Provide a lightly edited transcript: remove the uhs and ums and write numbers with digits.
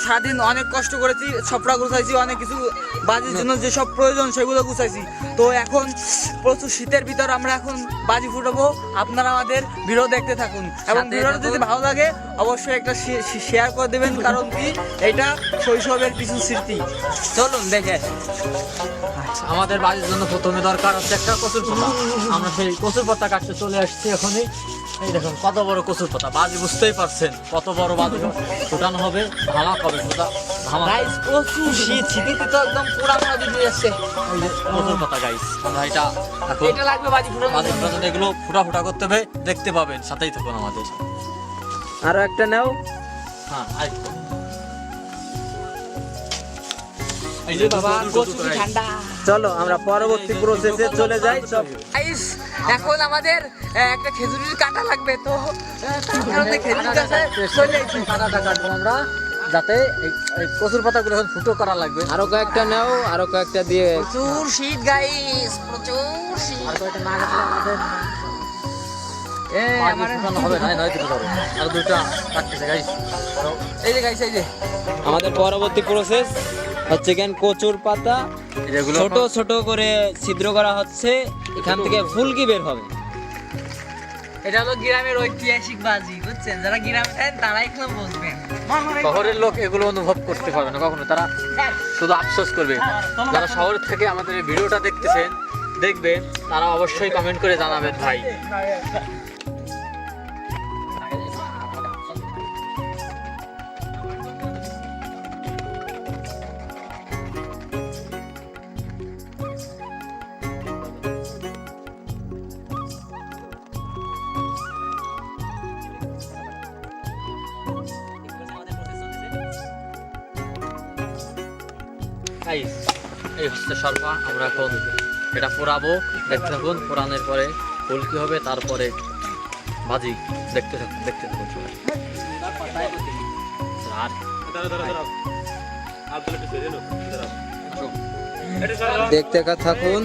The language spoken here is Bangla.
সারাদিন অনেক কষ্ট করেছি, সবটা গুছাইছি, অনেক কিছু বাজির জন্য যেসব প্রয়োজন সেগুলো গুছাইছি। তো এখন প্রচুর শীতের ভিতর আমরা এখন বাজি ফুটাবো। আপনারা আমাদের ভিডিও দেখতে থাকুন এবং ভিডিওটা যদি ভালো লাগে অবশ্যই একটা শেয়ার করে দেবেন, কারণ কি এটা শৈশবের কিছু স্মৃতি। চলুন দেখে। আমাদের বাড়ির জন্য প্রথমে দরকার হচ্ছে একটা কচুর পাতা। আমরা সেই কচুর পাতা কাটতে চলে আসছি এখনই। এই দেখুন কত বড় কচুর পাতা, বাজি বুঝতেই পারছেন কত বড় বাজি ফুটানো হবে, ধামাক হবে ধামাক। গাইস প্রচুর শীত, শীতে তো একদম পুরা নদী দিয়ে যাচ্ছে। এই যে কচুর পাতা গাইস, আমরা এটা এখন এটা লাগবে বাজি ফুটানো। বাজি ফুটানো, এগুলো ফুটা করতে হবে, দেখতে পাবেন, সাথেই থাকুন আমাদের। আরো একটা নাও। হ্যাঁ এই যে বাবা কচু কি ঠান্ডা। চলো আমরা পরবর্তী প্রসেসে চলে যাই। সব গাইস এখন আমাদের একটা খেজুরির কাটা লাগবে, তো তার কারণে খেজুর গাছে চলে যাচ্ছি। কাটাটা কাটবো আমরা, যাতে এই কচুর পাতাগুলো এখন ফুটো করা লাগবে। আরো কয়েকটা নাও, আরো কয়েকটা দিয়ে। প্রচুর শীত গাইস, প্রচুর শীত। আর কয়েকটা না কাটলে আমাদের এই বাজি আমার ফুটানো হবে না, নয় দিতে পারবো। আর দুইটা কাটতেছে গাইস। এই যে গাইস, এই যে আমাদের পরবর্তী প্রসেস হচ্ছে কেন কচুর পাতা যেগুলো ছোট ছোট করে ছিদ্র করা হচ্ছে, এখান থেকে ফুলকি বের হবে। এটা হলো গ্রামের ঐতিহাসিক বাজি, বুঝছেন? যারা গ্রামে থাকেন তারাই এগুলো বুঝবেন। শহরের লোক এগুলো অনুভব করতে পারবে না কখনো, তারা শুধু আফসোস করবে। যারা শহর থেকে আমাদের এই ভিডিওটা দেখবেন, তারা অবশ্যই কমেন্ট করে জানাবেন ভাই। এই হচ্ছে সরপা, আমরা এখন এটা পোড়াবো, দেখতে থাকুন। পোড়ানোর পরে ফুল কি হবে, তারপরে বাজি দেখতে থাকুন সবাই। দেখতে থাকুন।